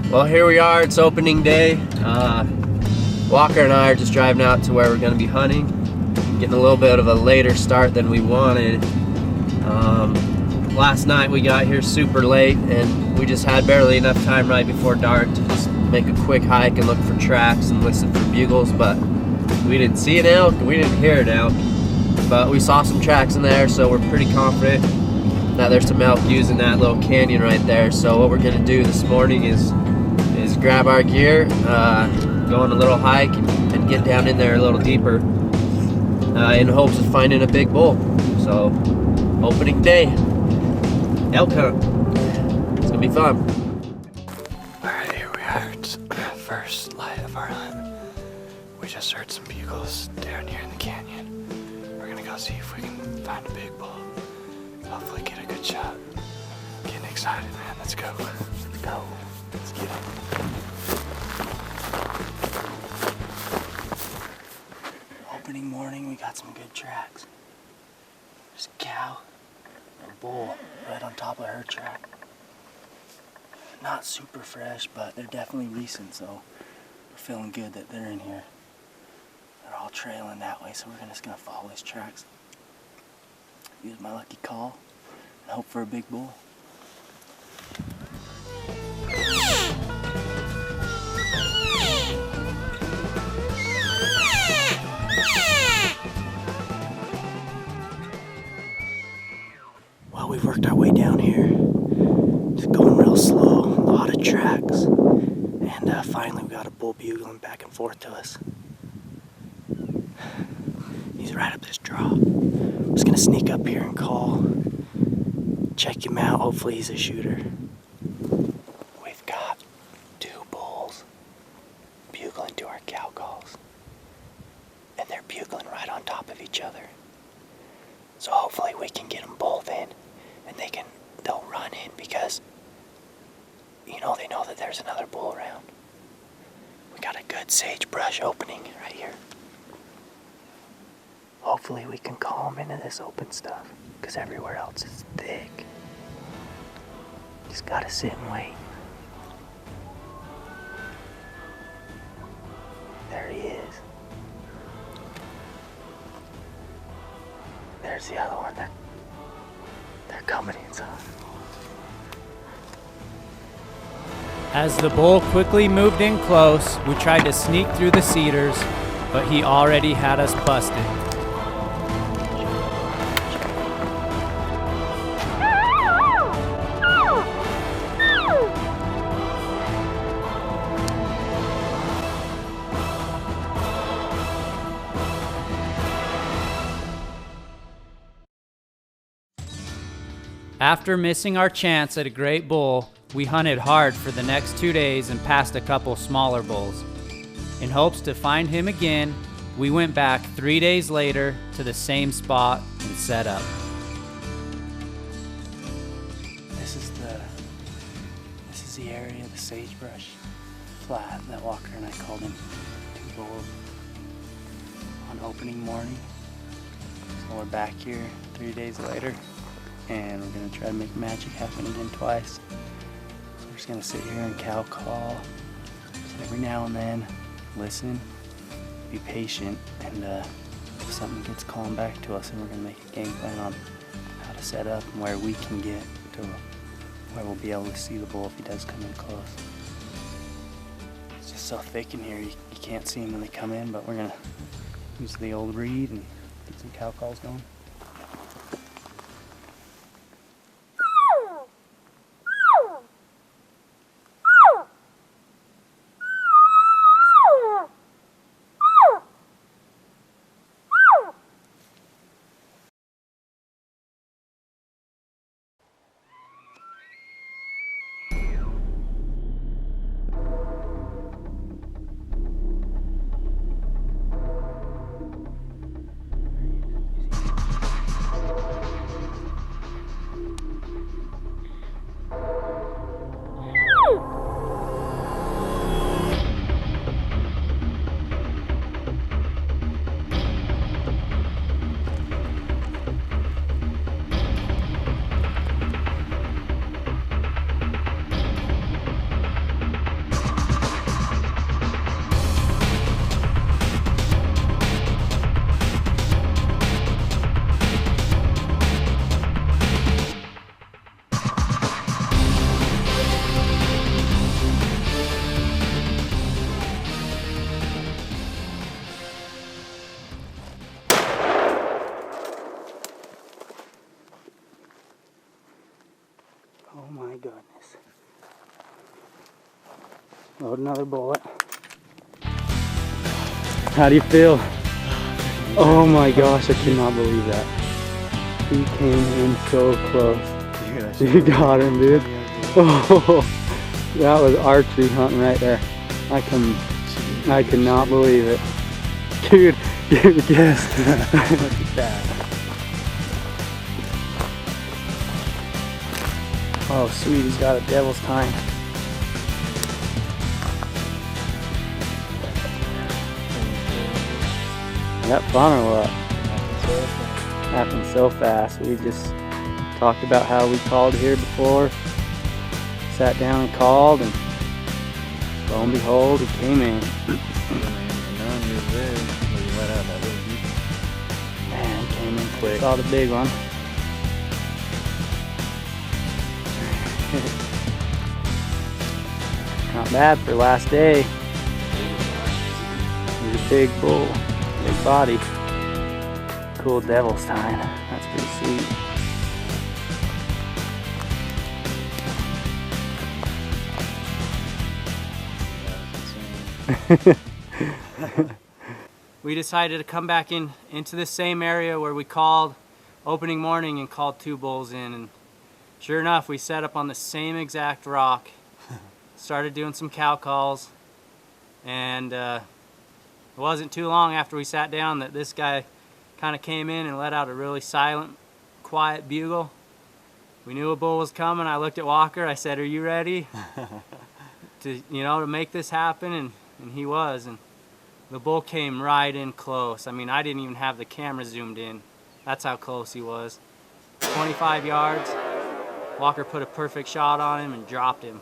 Well, here we are. It's opening day. Walker and I are just driving out to where we're going to be hunting. Getting a little bit of a later start than we wanted. Last night we got here super late and we just had barely enough time right before dark to just make a quick hike and look for tracks and listen for bugles, but we didn't see an elk, we didn't hear an elk, but we saw some tracks in there, so we're pretty confident that there's some elk using that little canyon right there. So what we're gonna do this morning is grab our gear, go on a little hike and get down in there a little deeper in hopes of finding a big bull. So opening day, elk hunt. It's gonna be fun. Alright, here we are. It's first light of our hunt. We just heard some bugles down here in the canyon. We're gonna go see if we can find a big bull. Hopefully get a good shot. Getting excited, man. Let's go. Let's go. Let's get it. Opening morning, we got some good tracks. There's a cow and a bull right on top of her track. Not super fresh, but they're definitely recent, so we're feeling good that they're in here. They're all trailing that way, so we're just gonna follow these tracks. Use my lucky call and hope for a big bull. Well, we've worked our way down here. Just going real slow, a lot of tracks. And finally we got a bull bugling back and forth to us. He's right up this draw. I'm just gonna sneak up here and call. Check him out, hopefully he's a shooter. We've got two bulls bugling to our cow calls. And they're bugling right on top of each other. So hopefully we can get them both in and they'll run in because, you know, they know that there's another bull around. We got a good sagebrush opening right here. Hopefully we can call them into this open stuff because everywhere else is thick. Just gotta sit and wait. There he is. There's the other one. They're coming inside. As the bull quickly moved in close, we tried to sneak through the cedars, but he already had us busted. After missing our chance at a great bull, we hunted hard for the next 2 days and passed a couple smaller bulls. In hopes to find him again, we went back 3 days later to the same spot and set up. This is the area of the sagebrush flat that Walker and I called him two bulls on opening morning. So we're back here 3 days later. And we're gonna try to make magic happen again twice. So we're just gonna sit here and cow call. Just every now and then, listen, be patient, and if something gets calling back to us, and we're gonna make a game plan on how to set up and where we can get to where we'll be able to see the bull if he does come in close. It's just so thick in here, you can't see him when they come in, but we're gonna use the old reed and get some cow calls going. Load another bullet. How do you feel? Oh my gosh, I cannot believe that. He came in so close. You got him, dude. Oh, that was archery hunting right there. I cannot believe it. Dude, yes. Look at that. Oh sweet, he's got a devil's tine. That fun or what? Happened so fast. We just talked about how we called here before. Sat down and called, and lo and behold, he came in. Man, he came in quick. Saw the big one. Not bad for last day. He's a big bull, big body. Cool devil's tine. That's pretty sweet. We decided to come back into the same area where we called opening morning and called 2 bulls in, and sure enough we set up on the same exact rock, started doing some cow calls, and it wasn't too long after we sat down that this guy kind of came in and let out a really silent, quiet bugle. We knew a bull was coming. I looked at Walker, I said, "Are you ready to make this happen?" And he was, and the bull came right in close. I mean, I didn't even have the camera zoomed in. That's how close he was. 25 yards. Walker put a perfect shot on him and dropped him.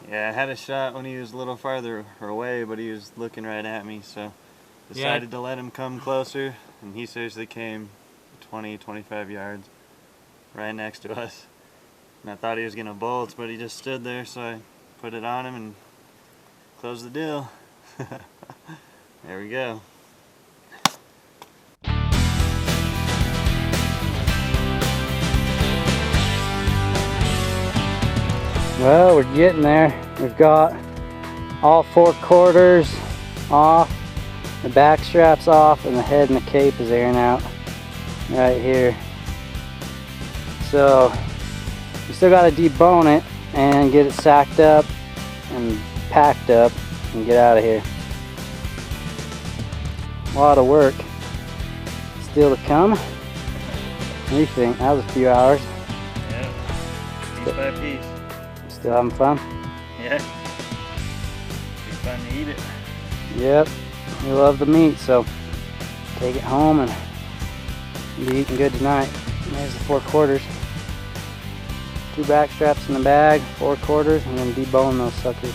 Yeah, I had a shot when he was a little farther away, but he was looking right at me, so decided to let him come closer, and he seriously came 20, 25 yards right next to us. And I thought he was gonna bolt, but he just stood there, so I put it on him and closed the deal. There we go. Well, we're getting there. We've got all 4 quarters off, the back strap's off, and the head and the cape is airing out right here. So we still got to debone it and get it sacked up and packed up and get out of here. A lot of work still to come. What do you think? That was a few hours. Yeah, piece by piece. Still having fun? Yeah, be fun to eat it. Yep, we love the meat, so take it home and be eating good tonight. There's the 4 quarters. 2 back straps in the bag, 4 quarters, and then debone those suckers.